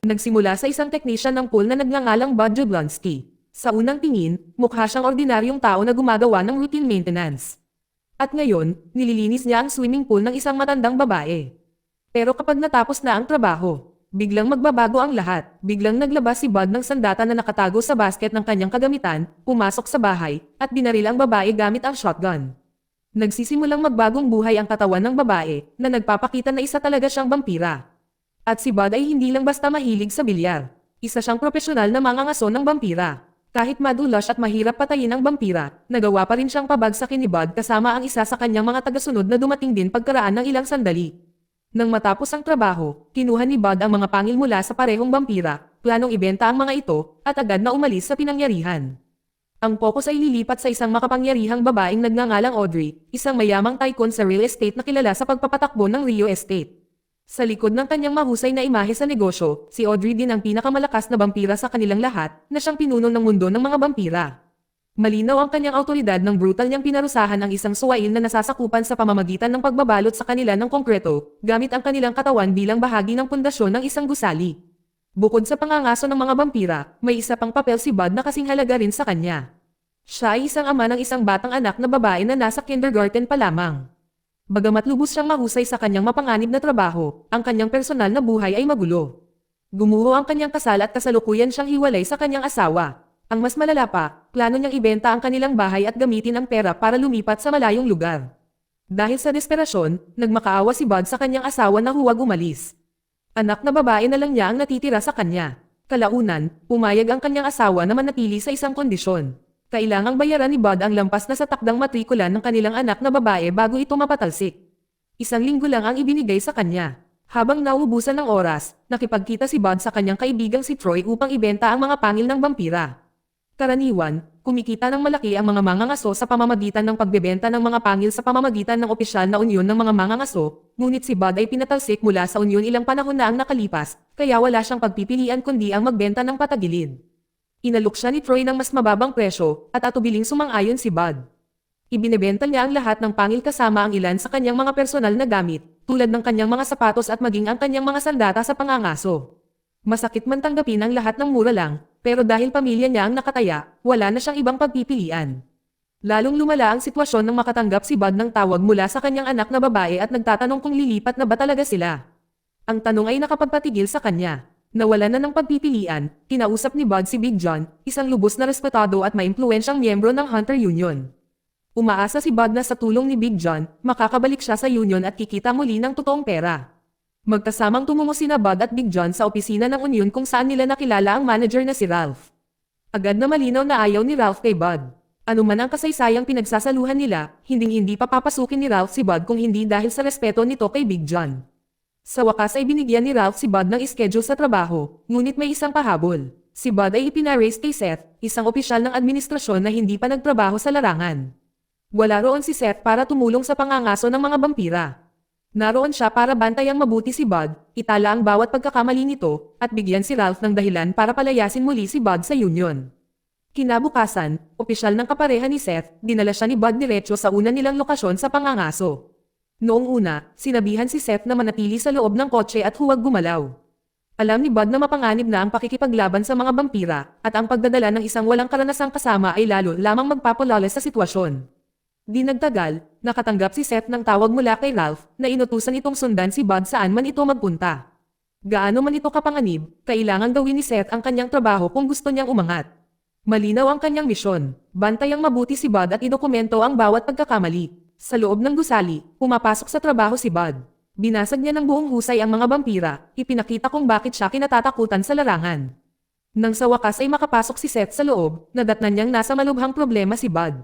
Nagsimula sa isang technician ng pool na nagngangalang Bud Jablonski. Sa unang tingin, mukha siyang ordinaryong tao na gumagawa ng routine maintenance. At ngayon, nililinis niya ang swimming pool ng isang matandang babae. Pero kapag natapos na ang trabaho, biglang magbabago ang lahat. Biglang naglabas si Bud ng sandata na nakatago sa basket ng kanyang kagamitan, pumasok sa bahay, at binaril ang babae gamit ang shotgun. Nagsisimulang magbagong buhay ang katawan ng babae, na nagpapakita na isa talaga siyang vampira. At si Bud ay hindi lang basta mahilig sa bilyar. Isa siyang profesional na mangangaso ng vampira. Kahit madulas at mahirap patayin ang vampira, nagawa pa rin siyang pabagsakin ni Bud kasama ang isa sa kanyang mga tagasunod na dumating din pagkaraan ng ilang sandali. Nang matapos ang trabaho, kinuha ni Bud ang mga pangil mula sa parehong vampira, planong ibenta ang mga ito, at agad na umalis sa pinangyarihan. Ang focus ay lilipat sa isang makapangyarihang babaeng nagngangalang Audrey, isang mayamang tycoon sa real estate na kilala sa pagpapatakbo ng Rio Estate. Sa likod ng kanyang mahusay na imahe sa negosyo, si Audrey din ang pinakamalakas na vampira sa kanilang lahat, na siyang pinuno ng mundo ng mga vampira. Malinaw ang kanyang awtoridad nang brutal niyang pinarusahan ang isang suwail na nasasakupan sa pamamagitan ng pagbabalot sa kanila ng konkreto, gamit ang kanilang katawan bilang bahagi ng pundasyon ng isang gusali. Bukod sa pangangaso ng mga vampira, may isa pang papel si Bud na kasing halaga rin sa kanya. Siya ay isang ama ng isang batang anak na babae na nasa kindergarten pa lamang. Bagamat lubos siyang mahusay sa kanyang mapanganib na trabaho, ang kanyang personal na buhay ay magulo. Gumuho ang kanyang kasal at kasalukuyan siyang hiwalay sa kanyang asawa. Ang mas malala pa, plano niyang ibenta ang kanilang bahay at gamitin ang pera para lumipat sa malayong lugar. Dahil sa desperasyon, nagmakaawa si Bud sa kanyang asawa na huwag umalis. Anak na babae na lang niya ang natitira sa kanya. Kalaunan, pumayag ang kanyang asawa na manatili sa isang kondisyon. Kailangang bayaran ni Bud ang lampas na sa takdang matrikulan ng kanilang anak na babae bago ito mapatalsik. Isang linggo lang ang ibinigay sa kanya. Habang nauubusan ng oras, nakipagkita si Bud sa kanyang kaibigang si Troy upang ibenta ang mga pangil ng vampira. Karaniwan, kumikita ng malaki ang mga mangangaso sa pamamagitan ng pagbebenta ng mga pangil sa pamamagitan ng opisyal na unyon ng mga mangangaso, ngunit si Bud ay pinatalsik mula sa unyon ilang panahon na ang nakalipas, kaya wala siyang pagpipilian kundi ang magbenta ng patagilid. Inalok siya ni Troy ng mas mababang presyo, at atubiling sumang-ayon si Bud. Ibinebenta niya ang lahat ng pangil kasama ang ilan sa kanyang mga personal na gamit, tulad ng kanyang mga sapatos at maging ang kanyang mga sandata sa pangangaso. Masakit man tanggapin ang lahat ng mura lang, pero dahil pamilya niya ang nakataya, wala na siyang ibang pagpipilian. Lalong lumala ang sitwasyon nang makatanggap si Bud ng tawag mula sa kanyang anak na babae at nagtatanong kung lilipat na ba talaga sila. Ang tanong ay nakapagpatigil sa kanya. Nawalan na ng pagpipilian, kinausap ni Bud si Big John, isang lubos na respetado at maimpluwensyang miyembro ng Hunter Union. Umaasa si Bud na sa tulong ni Big John, makakabalik siya sa union at kikita muli ng totoong pera. Magkasamang tumungo sina Bud at Big John sa opisina ng union kung saan nila nakilala ang manager na si Ralph. Agad na malinaw na ayaw ni Ralph kay Bud. Ano man ang kasaysayang pinagsasaluhan nila, hindi papapasukin ni Ralph si Bud kung hindi dahil sa respeto nito kay Big John. Sa wakas ay binigyan ni Ralph si Bud ng schedule sa trabaho, ngunit may isang pahabol. Si Bud ay ipinaraise kay Seth, isang opisyal ng administrasyon na hindi pa nagtrabaho sa larangan. Wala roon si Seth para tumulong sa pangangaso ng mga vampira. Naroon siya para bantayang mabuti si Bud, itala ang bawat pagkakamali nito, at bigyan si Ralph ng dahilan para palayasin muli si Bud sa union. Kinabukasan, opisyal ng kapareha ni Seth, dinala siya ni Bud diretso sa una nilang lokasyon sa pangangaso. Noong una, sinabihan si Seth na manatili sa loob ng kotse at huwag gumalaw. Alam ni Bud na mapanganib na ang pakikipaglaban sa mga vampira, at ang pagdadala ng isang walang karanasang kasama ay lalo lamang magpapalala sa sitwasyon. Di nagtagal, nakatanggap si Seth ng tawag mula kay Ralph, na inutusan itong sundan si Bud saan man ito magpunta. Gaano man ito kapanganib, kailangan gawin ni Seth ang kanyang trabaho kung gusto niyang umangat. Malinaw ang kanyang misyon, bantayang mabuti si Bud at idokumento ang bawat pagkakamali. Sa loob ng gusali, pumapasok sa trabaho si Bud. Binasag niya ng buong husay ang mga vampira, ipinakita kung bakit siya kinatatakutan sa larangan. Nang sa wakas ay makapasok si Seth sa loob, nadatnan niyang nasa malubhang problema si Bud.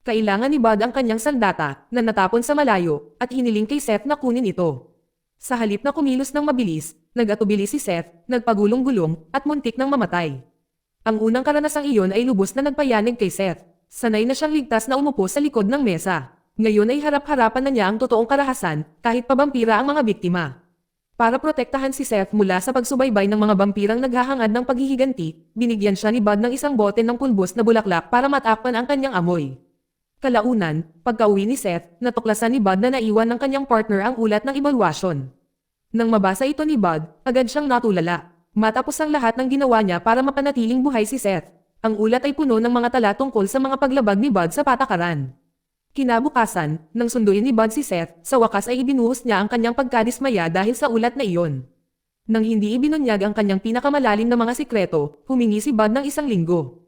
Kailangan ni Bud ang kanyang sandata, na natapon sa malayo, at hiniling kay Seth na kunin ito. Sa halip na kumilos ng mabilis, nag-atubili si Seth, nagpagulong-gulong, at muntik ng mamatay. Ang unang karanasang iyon ay lubos na nagpayanig kay Seth. Sanay na siyang ligtas na umupo sa likod ng mesa. Ngayon ay harap-harapan na niya ang totoong karahasan, kahit pa vampira ang mga biktima. Para protektahan si Seth mula sa pagsubaybay ng mga vampirang naghahangad ng paghihiganti, binigyan siya ni Bud ng isang bote ng pulbos na bulaklak para matakpan ang kanyang amoy. Kalaunan, pagka-uwi ni Seth, natuklasan ni Bud na naiwan ng kanyang partner ang ulat ng ebalwasyon. Nang mabasa ito ni Bud, agad siyang natulala. Matapos ang lahat ng ginawa niya para mapanatiling buhay si Seth, ang ulat ay puno ng mga tala tungkol sa mga paglabag ni Bud sa patakaran. Kinabukasan, nang sunduin ni Bud si Seth, sa wakas ay ibinuhos niya ang kanyang pagkadismaya dahil sa ulat na iyon. Nang hindi ibinunyag ang kanyang pinakamalalim na mga sikreto, humingi si Bud ng 1 linggo.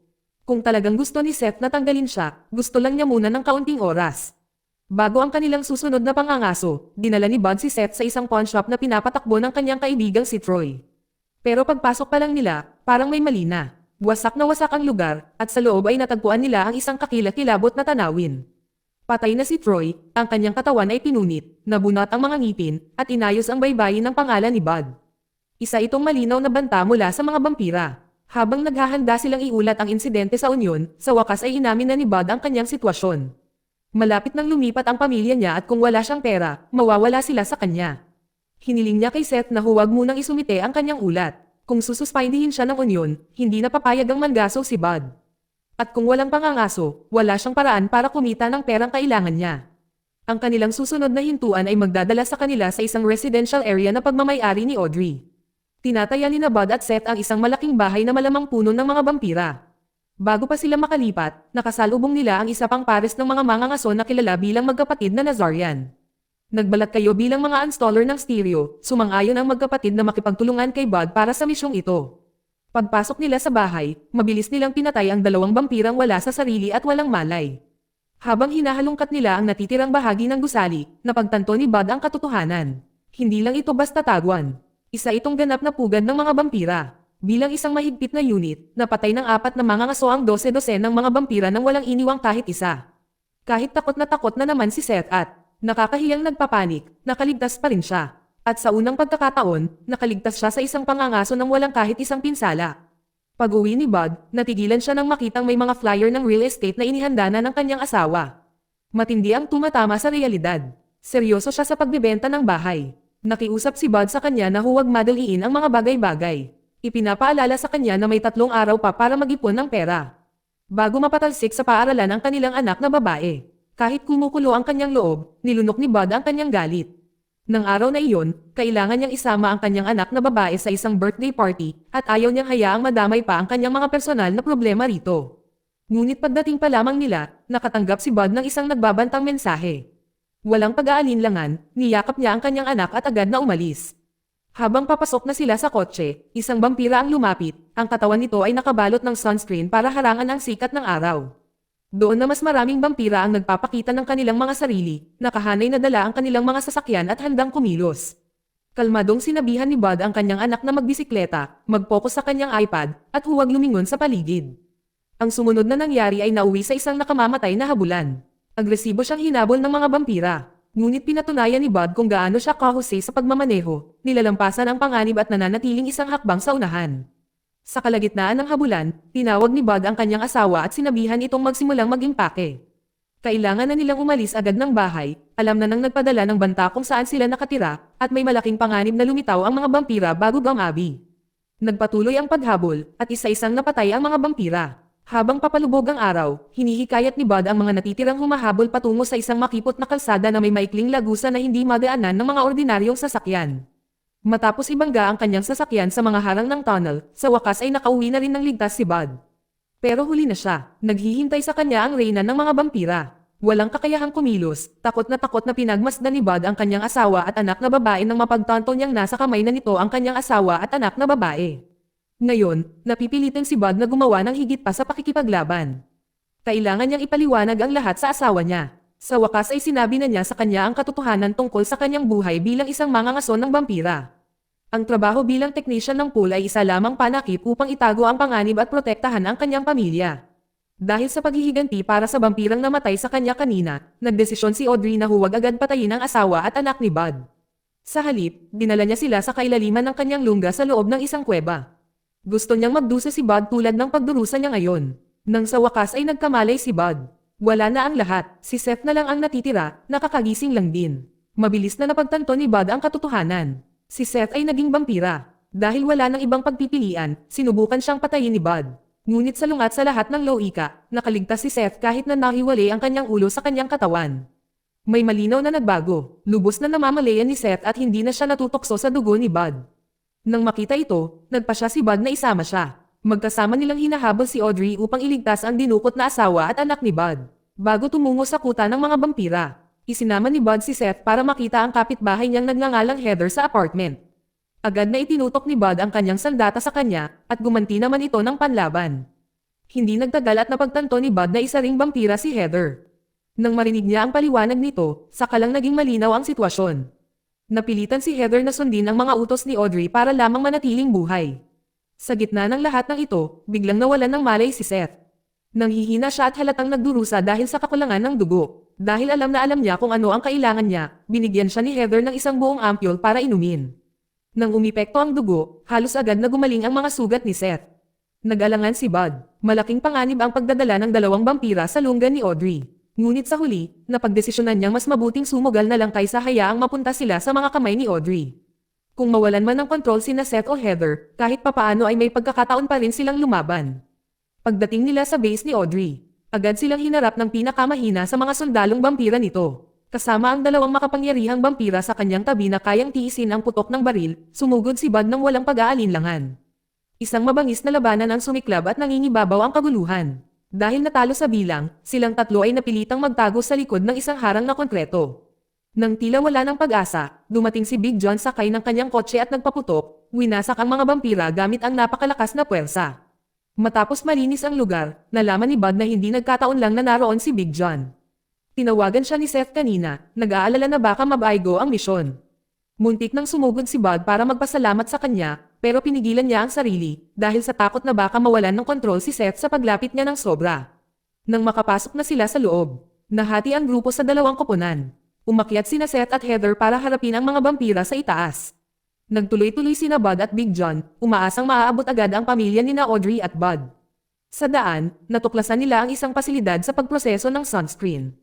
Kung talagang gusto ni Seth na tanggalin siya, gusto lang niya muna ng kaunting oras. Bago ang kanilang susunod na pangangaso, dinala ni Bud si Seth sa isang pawn shop na pinapatakbo ng kanyang kaibigang si Troy. Pero pagpasok pa lang nila, parang may mali na. Wasak na wasak ang lugar, at sa loob ay natagpuan nila ang isang kakilakilabot na tanawin. Patay na si Troy, ang kanyang katawan ay pinunit, nabunot ang mga ngipin, at inayos ang baybayin ng pangalan ni Bud. Isa itong malinaw na banta mula sa mga vampira. Habang naghahanda silang iulat ang insidente sa Union, sa wakas ay inamin na ni Bud ang kanyang sitwasyon. Malapit nang lumipat ang pamilya niya at kung wala siyang pera, mawawala sila sa kanya. Hiniling niya kay Seth na huwag munang isumite ang kanyang ulat. Kung sususpindihin siya ng Union, hindi na papayag ang mangaso si Bud. At kung walang pangangaso, wala siyang paraan para kumita ng perang kailangan niya. Ang kanilang susunod na hintuan ay magdadala sa kanila sa isang residential area na pagmamay-ari ni Audrey. Tinataya ni Bud at Seth ang isang malaking bahay na malamang puno ng mga vampira. Bago pa sila makalipat, nakasalubong nila ang isa pang pares ng mga mangangaso na kilala bilang magkapatid na Nazarian. Nagbalat kayo bilang mga installer ng stereo, sumang-ayon ang magkapatid na makipagtulungan kay Bud para sa misyong ito. Pagpasok nila sa bahay, mabilis nilang pinatay ang 2 vampirang wala sa sarili at walang malay. Habang hinahalungkat nila ang natitirang bahagi ng gusali, napagtanto ni Bud ang katotohanan. Hindi lang ito basta tagwan. Isa itong ganap na pugad ng mga vampira. Bilang isang mahigpit na unit, napatay ng 4 na mangangaso ang 12 ng mga vampira nang walang iniwang kahit isa. Kahit takot na naman si Seth at nakakahiyang nagpapanik, nakaligtas pa rin siya. At sa unang pagkakataon, nakaligtas siya sa isang pangangaso nang walang kahit isang pinsala. Pag-uwi ni Bud, natigilan siya nang makitang may mga flyer ng real estate na inihanda na ng kanyang asawa. Matindi ang tumatama sa realidad. Seryoso siya sa pagbebenta ng bahay. Nakiusap si Bud sa kanya na huwag madaliin ang mga bagay-bagay. Ipinapaalala sa kanya na may 3 araw pa para mag-ipon ng pera. Bago mapatalsik sa paaralan ang kanilang anak na babae. Kahit kumukulo ang kanyang loob, nilunok ni Bud ang kanyang galit. Nang araw na iyon, kailangan niyang isama ang kanyang anak na babae sa isang birthday party, at ayaw niyang hayaang madamay pa ang kanyang mga personal na problema rito. Ngunit pagdating pa lamang nila, nakatanggap si Bud ng isang nagbabantang mensahe. Walang pag-aalinlangan, niyakap niya ang kanyang anak at agad na umalis. Habang papasok na sila sa kotse, isang vampira ang lumapit, ang katawan nito ay nakabalot ng sunscreen para harangan ang sikat ng araw. Doon na mas maraming vampira ang nagpapakita ng kanilang mga sarili, nakahanay na dala ang kanilang mga sasakyan at handang kumilos. Kalmadong sinabihan ni Bud ang kanyang anak na magbisikleta, mag-focus sa kanyang iPad, at huwag lumingon sa paligid. Ang sumunod na nangyari ay nauwi sa isang nakamamatay na habulan. Agresibo siyang hinabol ng mga vampira. Ngunit pinatunayan ni Bud kung gaano siya kahusay sa pagmamaneho, nilalampasan ang panganib at nananatiling isang hakbang sa unahan. Sa kalagitnaan ng habulan, tinawag ni Bud ang kanyang asawa at sinabihan itong magsimulang mag-impake. Kailangan na nilang umalis agad ng bahay, alam na nang nagpadala ng banta kung saan sila nakatira, at may malaking panganib na lumitaw ang mga vampira bago gumabi. Nagpatuloy ang paghabol, at isa-isang napatay ang mga vampira. Habang papalubog ang araw, hinihikayat ni Bud ang mga natitirang humahabol patungo sa isang makipot na kalsada na may maikling lagusan na hindi madaanan ng mga ordinaryong sasakyan. Matapos ibangga ang kanyang sasakyan sa mga harang ng tunnel, sa wakas ay nakauwi na rin ng ligtas si Bud. Pero huli na siya, naghihintay sa kanya ang reyna ng mga vampira. Walang kakayahang kumilos, takot na pinagmasdan ni Bud ang kanyang asawa at anak na babae nang mapagtanto niyang nasa kamay na nito ang kanyang asawa at anak na babae. Ngayon, napipilitan si Bud na gumawa ng higit pa sa pakikipaglaban. Kailangan niyang ipaliwanag ang lahat sa asawa niya. Sa wakas ay sinabi na niya sa kanya ang katotohanan tungkol sa kanyang buhay bilang isang mangangaso ng vampira. Ang trabaho bilang technician ng pool ay isa lamang panakip upang itago ang panganib at protektahan ang kanyang pamilya. Dahil sa paghihiganti para sa vampirang namatay sa kanya kanina, nagdesisyon si Audrey na huwag agad patayin ang asawa at anak ni Bud. Sa halip, dinala niya sila sa kailaliman ng kanyang lungga sa loob ng isang kuweba. Gusto niyang magdusa si Bud tulad ng pagdurusa niya ngayon. Nang sa wakas ay nagkamalay si Bud. Wala na ang lahat, si Seth na lang ang natitira, nakakagising lang din. Mabilis na napagtanto ni Bud ang katotohanan. Si Seth ay naging vampira. Dahil wala nang ibang pagpipilian, sinubukan siyang patayin ni Bud. Ngunit salungat sa lahat ng loika, nakaligtas si Seth kahit na nahiwalay ang kanyang ulo sa kanyang katawan. May malinaw na nagbago, lubos na namamalayan ni Seth at hindi na siya natutokso sa dugo ni Bud. Nang makita ito, nagpa siya si Bud na isama siya. Magkasama nilang hinahabol si Audrey upang iligtas ang dinukot na asawa at anak ni Bud. Bago tumungo sa kuta ng mga vampira, isinama ni Bud si Seth para makita ang kapitbahay niyang nagngangalang Heather sa apartment. Agad na itinutok ni Bud ang kanyang sandata sa kanya at gumanti naman ito ng panlaban. Hindi nagtagal at napagtanto ni Bud na isa ring vampira si Heather. Nang marinig niya ang paliwanag nito, saka lang naging malinaw ang sitwasyon. Napilitan si Heather na sundin ang mga utos ni Audrey para lamang manatiling buhay. Sa gitna ng lahat ng ito, biglang nawalan ng malay si Seth. Nanghihina siya at halatang nagdurusa dahil sa kakulangan ng dugo. Dahil alam na alam niya kung ano ang kailangan niya, binigyan siya ni Heather ng isang buong ampule para inumin. Nang umipekto ang dugo, halos agad na gumaling ang mga sugat ni Seth. Nag-alangan si Bud. Malaking panganib ang pagdadala ng dalawang vampira sa lungga ni Audrey. Ngunit sa huli, napagdesisyonan niyang mas mabuting sumugal na lang kaysa hayaang mapunta sila sa mga kamay ni Audrey. Kung mawalan man ng kontrol sina Seth o Heather, kahit papaano ay may pagkakataon pa rin silang lumaban. Pagdating nila sa base ni Audrey, agad silang hinarap ng pinakamahina sa mga sundalong vampira nito. Kasama ang dalawang makapangyarihang vampira sa kanyang tabi na kayang tiisin ang putok ng baril, sumugod si Bud ng walang pag-aalinlangan. Isang mabangis na labanan ang sumiklab at nangingibabaw ang kaguluhan. Dahil natalo sa bilang, silang tatlo ay napilitang magtago sa likod ng isang harang na konkreto. Nang tila wala ng pag-asa, dumating si Big John sakay ng kanyang kotse at nagpaputok, winasak ang mga vampira gamit ang napakalakas na puwersa. Matapos malinis ang lugar, nalaman ni Bud na hindi nagkataon lang na naroon si Big John. Tinawagan siya ni Seth kanina, nag-aalala na baka mabaygo ang misyon. Muntik nang sumugod si Bud para magpasalamat sa kanya, pero pinigilan niya ang sarili, dahil sa takot na baka mawalan ng kontrol si Seth sa paglapit niya ng sobra. Nang makapasok na sila sa loob, nahati ang grupo sa dalawang koponan. Umakyat sina Seth at Heather para harapin ang mga vampira sa itaas. Nagtuloy-tuloy sina Bud at Big John, umaasang maaabot agad ang pamilya nina Audrey at Bud. Sa daan, natuklasan nila ang isang pasilidad sa pagproseso ng sunscreen.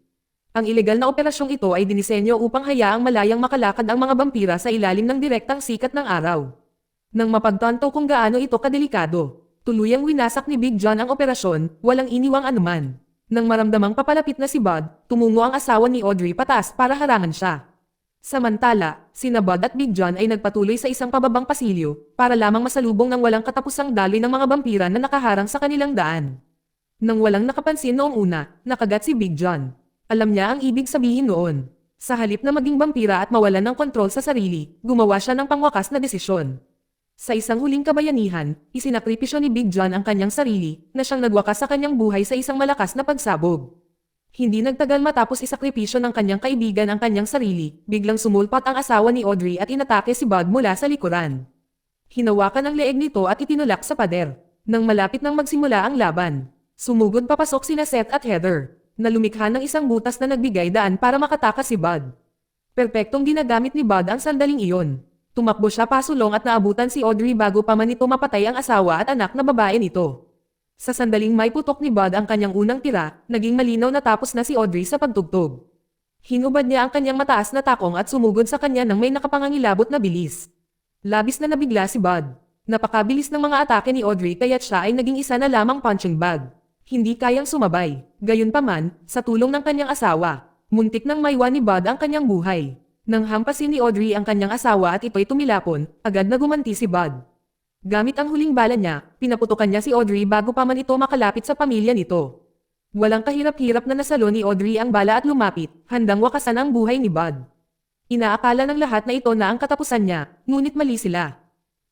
Ang ilegal na operasyong ito ay dinisenyo upang hayaang malayang makalakad ang mga vampira sa ilalim ng direktang sikat ng araw. Nang mapagtanto kung gaano ito kadelikado, tuluyang winasak ni Big John ang operasyon, walang iniwang anuman. Nang maramdamang papalapit na si Bud, tumungo ang asawa ni Audrey pataas para harangan siya. Samantala, sina Bud at Big John ay nagpatuloy sa isang pababang pasilyo, para lamang masalubong ng walang katapusang daloy ng mga vampira na nakaharang sa kanilang daan. Nang walang nakapansin noong una, nakagat si Big John. Alam niya ang ibig sabihin noon. Sa halip na maging vampira at mawalan ng kontrol sa sarili, gumawa siya ng pangwakas na desisyon. Sa isang huling kabayanihan, isinakripisyo ni Big John ang kanyang sarili, na siyang nagwakas sa kanyang buhay sa isang malakas na pagsabog. Hindi nagtagal matapos isakripisyo ng kanyang kaibigan ang kanyang sarili, biglang sumulpat ang asawa ni Audrey at inatake si Bud mula sa likuran. Hinawakan ang leeg nito at itinulak sa pader. Nang malapit nang magsimula ang laban, sumugod papasok sina Seth at Heather, na lumikha ng isang butas na nagbigay daan para makatakas si Bud. Perpektong ginagamit ni Bud ang sandaling iyon. Tumakbo siya pasulong at naabutan si Audrey bago pa man ito mapatay ang asawa at anak na babae nito. Sa sandaling may putok ni Bud ang kanyang unang tira, naging malinaw na tapos na si Audrey sa pagtugtog. Hinubad niya ang kanyang mataas na takong at sumugod sa kanya ng may nakapangangilabot na bilis. Labis na nabigla si Bud. Napakabilis ng mga atake ni Audrey kaya't siya ay naging isa na lamang punching bag. Hindi kayang sumabay. Gayunpaman, sa tulong ng kanyang asawa, muntik nang maiwan ni Bud ang kanyang buhay. Nang hampasin ni Audrey ang kanyang asawa at ito'y tumilapon, agad na gumanti si Bud. Gamit ang huling bala niya, pinaputukan niya si Audrey bago pa man ito makalapit sa pamilya nito. Walang kahirap-hirap na nasalo ni Audrey ang bala at lumapit, handang wakasan ang buhay ni Bud. Inaakala ng lahat na ito na ang katapusan niya, ngunit mali sila.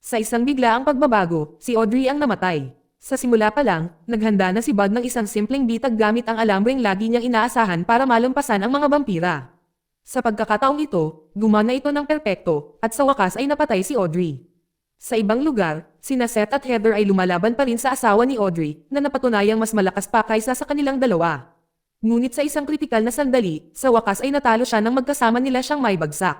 Sa isang biglaang pagbabago, si Audrey ang namatay. Sa simula pa lang, naghanda na si Bud ng isang simpleng bitag gamit ang alambreng lagi niyang inaasahan para malampasan ang mga vampira. Sa pagkakataong ito, gumana ito ng perpekto, at sa wakas ay napatay si Audrey. Sa ibang lugar, sina Seth at Heather ay lumalaban pa rin sa asawa ni Audrey, na napatunayang mas malakas pa kaysa sa kanilang dalawa. Ngunit sa isang kritikal na sandali, sa wakas ay natalo siya nang magkasama nila siyang maibagsak.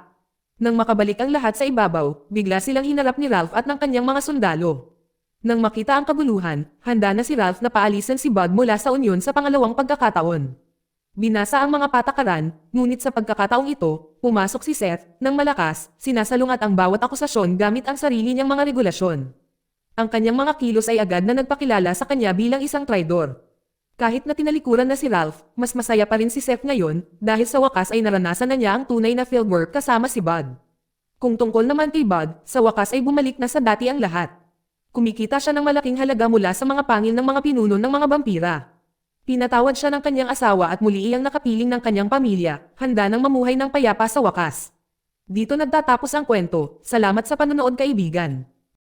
Nang makabalik ang lahat sa ibabaw, bigla silang hinarap ni Ralph at ng kanyang mga sundalo. Nang makita ang kabuluhan, handa na si Ralph na paalisan si Bud mula sa unyon sa pangalawang pagkakataon. Binasa ang mga patakaran, ngunit sa pagkakataong ito, pumasok si Seth, ng malakas, sinasalungat ang bawat akusasyon gamit ang sarili niyang mga regulasyon. Ang kanyang mga kilos ay agad na nagpakilala sa kanya bilang isang traidor. Kahit na tinalikuran na si Ralph, mas masaya pa rin si Seth ngayon, dahil sa wakas ay naranasan na niya ang tunay na fieldwork kasama si Bud. Kung tungkol naman kay Bud, sa wakas ay bumalik na sa dati ang lahat. Kumikita siya ng malaking halaga mula sa mga pangil ng mga pinuno ng mga vampira. Pinatawad siya ng kanyang asawa at muli iyang nakapiling ng kanyang pamilya, handa nang mamuhay ng payapa sa wakas. Dito nagtatapos ang kwento. Salamat sa panonood kaibigan.